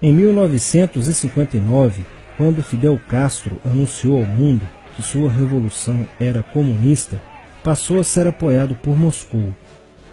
Em 1959, quando Fidel Castro anunciou ao mundo que sua revolução era comunista, passou a ser apoiado por Moscou.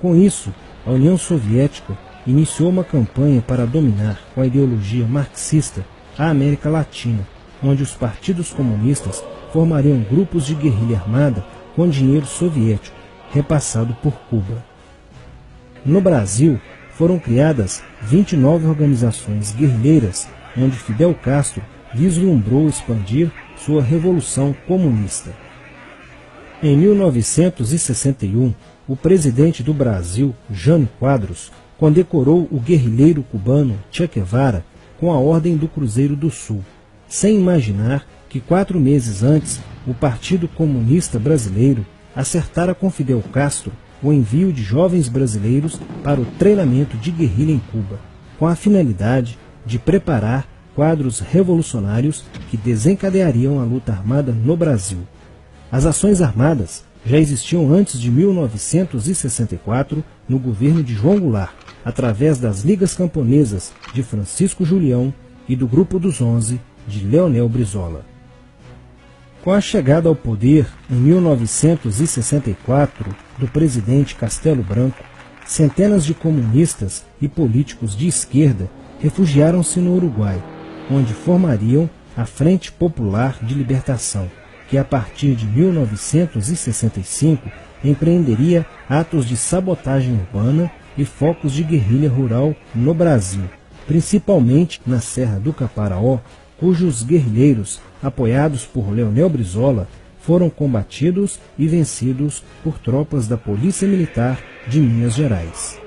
Com isso, a União Soviética iniciou uma campanha para dominar com a ideologia marxista a América Latina, onde os partidos comunistas formariam grupos de guerrilha armada com dinheiro soviético, repassado por Cuba. No Brasil, foram criadas 29 organizações guerrilheiras, onde Fidel Castro vislumbrou expandir sua revolução comunista. Em 1961, o presidente do Brasil, Jânio Quadros, condecorou o guerrilheiro cubano Che Guevara com a Ordem do Cruzeiro do Sul, sem imaginar que 4 meses antes o Partido Comunista Brasileiro acertara com Fidel Castro o envio de jovens brasileiros para o treinamento de guerrilha em Cuba, com a finalidade de preparar quadros revolucionários que desencadeariam a luta armada no Brasil. As ações armadas já existiam antes de 1964 no governo de João Goulart, através das Ligas Camponesas de Francisco Julião e do Grupo dos 11 de Leonel Brizola. Com a chegada ao poder, em 1964, do presidente Castelo Branco, centenas de comunistas e políticos de esquerda refugiaram-se no Uruguai, onde formariam a Frente Popular de Libertação, que a partir de 1965 empreenderia atos de sabotagem urbana e focos de guerrilha rural no Brasil, principalmente na Serra do Caparaó, cujos guerrilheiros, apoiados por Leonel Brizola, foram combatidos e vencidos por tropas da Polícia Militar de Minas Gerais.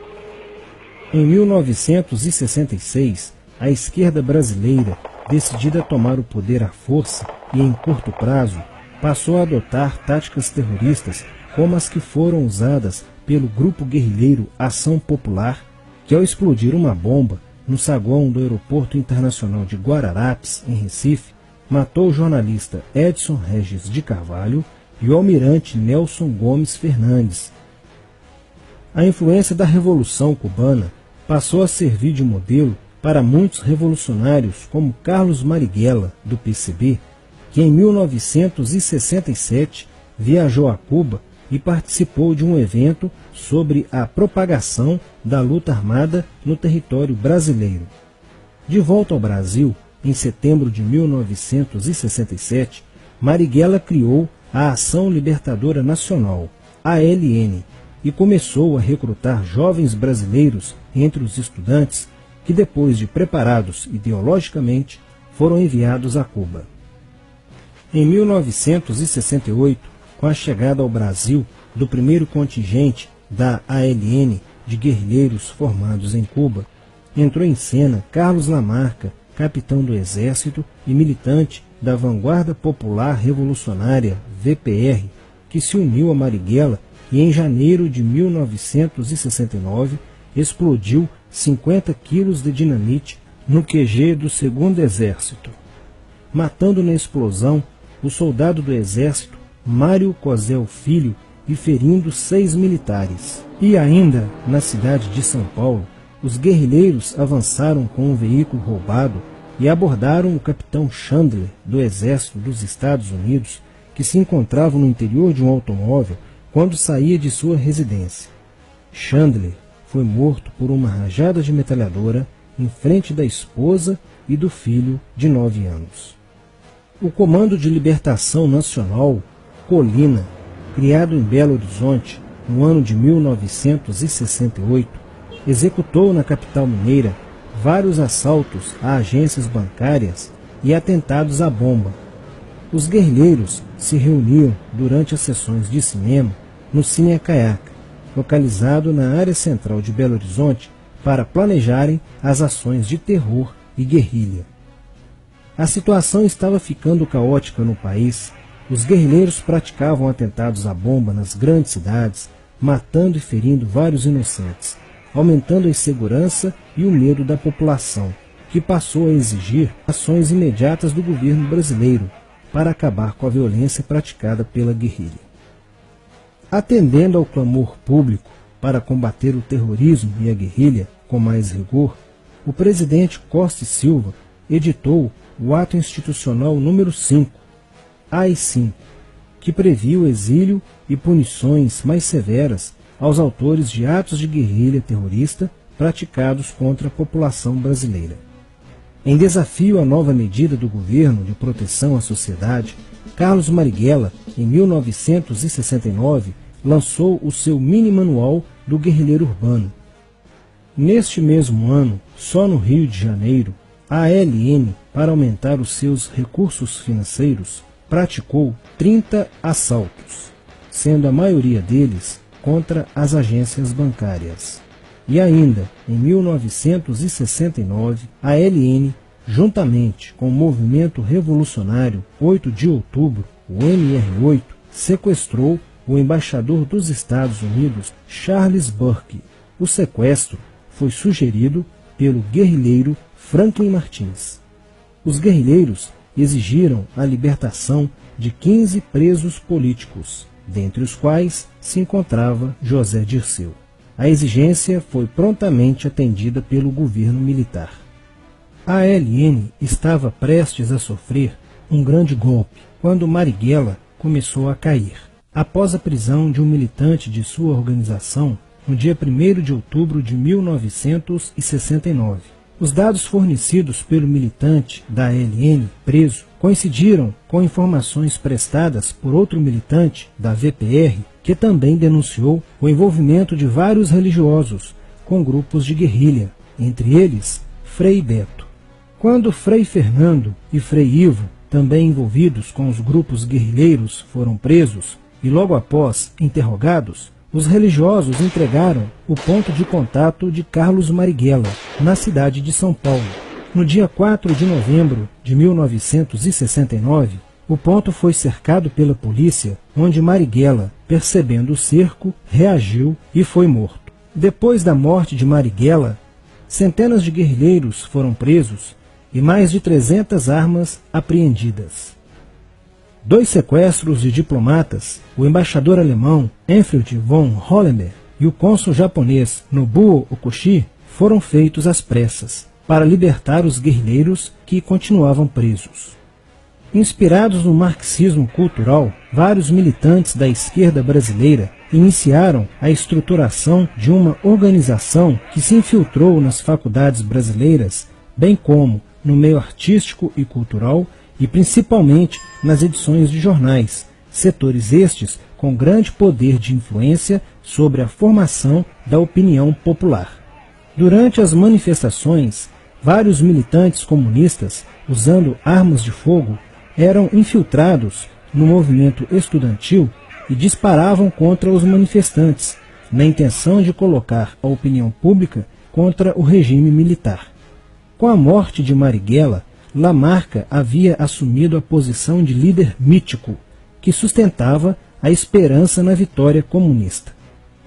Em 1966, a esquerda brasileira, decidida a tomar o poder à força e em curto prazo, passou a adotar táticas terroristas como as que foram usadas pelo grupo guerrilheiro Ação Popular, que ao explodir uma bomba no saguão do Aeroporto Internacional de Guararapes, em Recife, matou o jornalista Edson Regis de Carvalho e o almirante Nelson Gomes Fernandes. A influência da Revolução Cubana passou a servir de modelo para muitos revolucionários como Carlos Marighella, do PCB, que em 1967 viajou a Cuba e participou de um evento sobre a propagação da luta armada no território brasileiro. De volta ao Brasil, em setembro de 1967, Marighella criou a Ação Libertadora Nacional, ALN, e começou a recrutar jovens brasileiros entre os estudantes que, depois de preparados ideologicamente, foram enviados a Cuba. Em 1968, com a chegada ao Brasil do primeiro contingente da ALN de guerrilheiros formados em Cuba, entrou em cena Carlos Lamarca, capitão do Exército e militante da Vanguarda Popular Revolucionária, VPR, que se uniu a Marighella e em janeiro de 1969 explodiu 50 quilos de dinamite no QG do 2º Exército, matando na explosão o soldado do Exército Mário Cosel Filho e ferindo 6 militares. E ainda, na cidade de São Paulo, os guerrilheiros avançaram com um veículo roubado e abordaram o capitão Chandler, do Exército dos Estados Unidos, que se encontrava no interior de um automóvel quando saía de sua residência. Chandler foi morto por uma rajada de metralhadora em frente da esposa e do filho de 9 anos. O Comando de Libertação Nacional, Colina, criado em Belo Horizonte no ano de 1968, executou na capital mineira vários assaltos a agências bancárias e atentados à bomba. Os guerrilheiros se reuniam durante as sessões de cinema no Cine Caiaca, localizado na área central de Belo Horizonte, para planejarem as ações de terror e guerrilha. A situação estava ficando caótica no país. Os guerrilheiros praticavam atentados à bomba nas grandes cidades, matando e ferindo vários inocentes, aumentando a insegurança e o medo da população, que passou a exigir ações imediatas do governo brasileiro para acabar com a violência praticada pela guerrilha. Atendendo ao clamor público para combater o terrorismo e a guerrilha com mais rigor, o presidente Costa e Silva editou o Ato Institucional número 5, AI-5, que previa o exílio e punições mais severas aos autores de atos de guerrilha terrorista praticados contra a população brasileira. Em desafio à nova medida do governo de proteção à sociedade, Carlos Marighella, em 1969, lançou o seu mini-manual do guerrilheiro urbano. Neste mesmo ano, só no Rio de Janeiro, a ALN, para aumentar os seus recursos financeiros, praticou 30 assaltos, sendo a maioria deles contra as agências bancárias. E ainda, em 1969, a ALN, juntamente com o movimento revolucionário 8 de outubro, o MR8, sequestrou o embaixador dos Estados Unidos, Charles Burke. O sequestro foi sugerido pelo guerrilheiro Franklin Martins. Os guerrilheiros exigiram a libertação de 15 presos políticos, dentre os quais se encontrava José Dirceu. A exigência foi prontamente atendida pelo governo militar. A ALN estava prestes a sofrer um grande golpe quando Marighella começou a cair. Após a prisão de um militante de sua organização, no dia 1º de outubro de 1969. Os dados fornecidos pelo militante da ALN preso coincidiram com informações prestadas por outro militante da VPR, que também denunciou o envolvimento de vários religiosos com grupos de guerrilha, entre eles Frei Beto. Quando Frei Fernando e Frei Ivo, também envolvidos com os grupos guerrilheiros, foram presos e logo após interrogados, os religiosos entregaram o ponto de contato de Carlos Marighella, na cidade de São Paulo. No dia 4 de novembro de 1969, o ponto foi cercado pela polícia, onde Marighella, percebendo o cerco, reagiu e foi morto. Depois da morte de Marighella, centenas de guerrilheiros foram presos e mais de 300 armas apreendidas. 2 sequestros de diplomatas, o embaixador alemão Enfried von Hollenberg e o cônsul japonês Nobuo Okushi, foram feitos às pressas, para libertar os guerrilheiros que continuavam presos. Inspirados no marxismo cultural, vários militantes da esquerda brasileira iniciaram a estruturação de uma organização que se infiltrou nas faculdades brasileiras, bem como no meio artístico e cultural, e principalmente nas edições de jornais, setores estes com grande poder de influência sobre a formação da opinião popular. Durante as manifestações, vários militantes comunistas, usando armas de fogo, eram infiltrados no movimento estudantil e disparavam contra os manifestantes, na intenção de colocar a opinião pública contra o regime militar. Com a morte de Marighella, Lamarca havia assumido a posição de líder mítico, que sustentava a esperança na vitória comunista.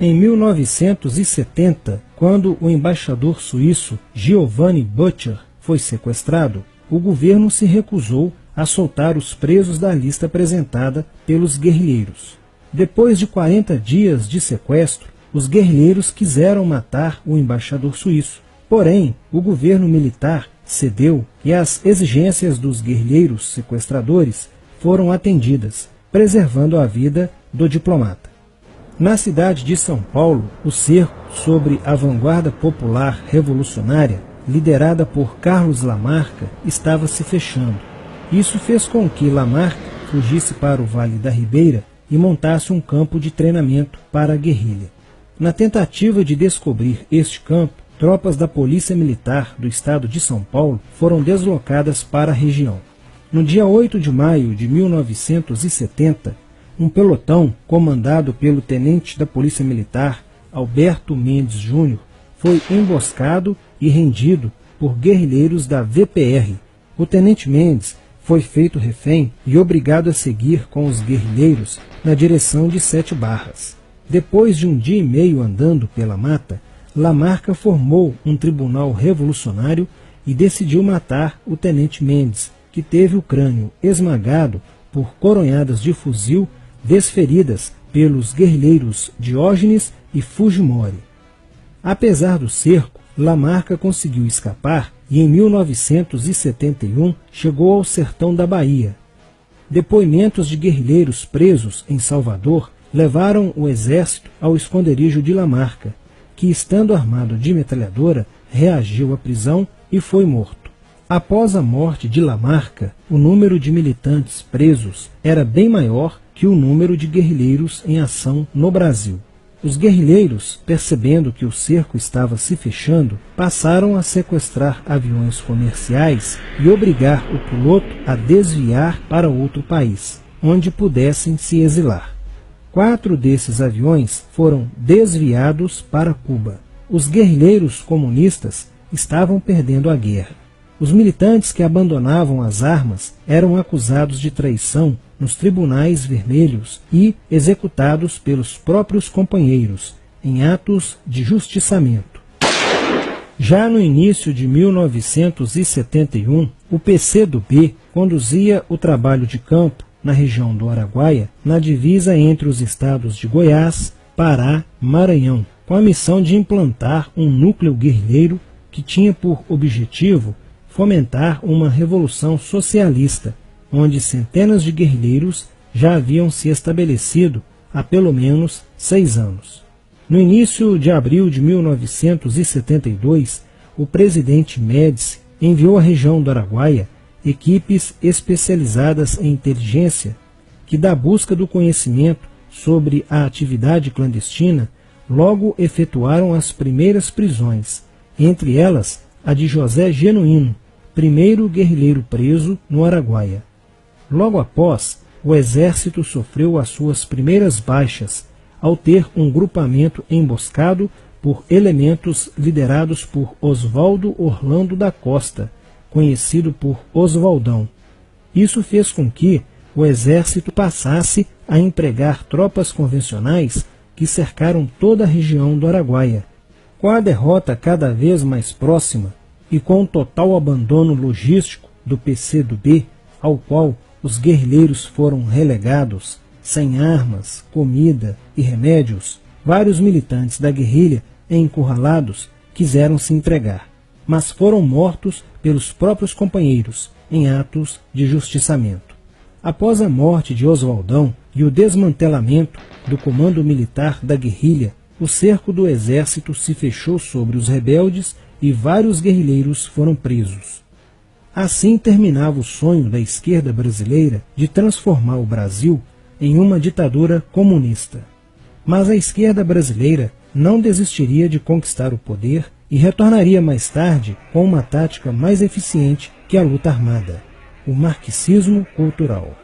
Em 1970, quando o embaixador suíço Giovanni Butcher foi sequestrado, o governo se recusou a soltar os presos da lista apresentada pelos guerrilheiros. Depois de 40 dias de sequestro, os guerrilheiros quiseram matar o embaixador suíço. Porém, o governo militar cedeu e as exigências dos guerrilheiros sequestradores foram atendidas, preservando a vida do diplomata. Na cidade de São Paulo, o cerco sobre a vanguarda popular revolucionária, liderada por Carlos Lamarca, estava se fechando. Isso fez com que Lamarca fugisse para o Vale da Ribeira e montasse um campo de treinamento para a guerrilha. Na tentativa de descobrir este campo, tropas da Polícia Militar do estado de São Paulo foram deslocadas para a região. No dia 8 de maio de 1970, um pelotão comandado pelo tenente da Polícia Militar, Alberto Mendes Júnior, foi emboscado e rendido por guerrilheiros da VPR. O tenente Mendes foi feito refém e obrigado a seguir com os guerrilheiros na direção de 7 Barras. Depois de um dia e meio andando pela mata, Lamarca formou um tribunal revolucionário e decidiu matar o tenente Mendes, que teve o crânio esmagado por coronhadas de fuzil desferidas pelos guerrilheiros Diógenes e Fujimori. Apesar do cerco, Lamarca conseguiu escapar e em 1971 chegou ao sertão da Bahia. Depoimentos de guerrilheiros presos em Salvador levaram o exército ao esconderijo de Lamarca, que, estando armado de metralhadora, reagiu à prisão e foi morto. Após a morte de Lamarca, o número de militantes presos era bem maior que o número de guerrilheiros em ação no Brasil. Os guerrilheiros, percebendo que o cerco estava se fechando, passaram a sequestrar aviões comerciais e obrigar o piloto a desviar para outro país, onde pudessem se exilar. 4 desses aviões foram desviados para Cuba. Os guerrilheiros comunistas estavam perdendo a guerra. Os militantes que abandonavam as armas eram acusados de traição nos tribunais vermelhos e executados pelos próprios companheiros, em atos de justiçamento. Já no início de 1971, o PCdoB conduzia o trabalho de campo na região do Araguaia, na divisa entre os estados de Goiás, Pará e Maranhão, com a missão de implantar um núcleo guerrilheiro que tinha por objetivo fomentar uma revolução socialista, onde centenas de guerrilheiros já haviam se estabelecido há pelo menos 6 anos. No início de abril de 1972, o presidente Médici enviou à região do Araguaia equipes especializadas em inteligência que, da busca do conhecimento sobre a atividade clandestina, logo efetuaram as primeiras prisões, entre elas a de José Genuíno, primeiro guerrilheiro preso no Araguaia. Logo após, o exército sofreu as suas primeiras baixas, ao ter um grupamento emboscado por elementos liderados por Oswaldo Orlando da Costa, conhecido por Oswaldão. Isso fez com que o exército passasse a empregar tropas convencionais que cercaram toda a região do Araguaia. Com a derrota cada vez mais próxima e com o total abandono logístico do PCdoB, ao qual os guerrilheiros foram relegados, sem armas, comida e remédios, vários militantes da guerrilha, encurralados, quiseram se entregar, mas foram mortos pelos próprios companheiros em atos de justiçamento. Após a morte de Oswaldão e o desmantelamento do comando militar da guerrilha, o cerco do exército se fechou sobre os rebeldes e vários guerrilheiros foram presos. Assim terminava o sonho da esquerda brasileira de transformar o Brasil em uma ditadura comunista. Mas a esquerda brasileira não desistiria de conquistar o poder e retornaria mais tarde com uma tática mais eficiente que a luta armada: o marxismo cultural.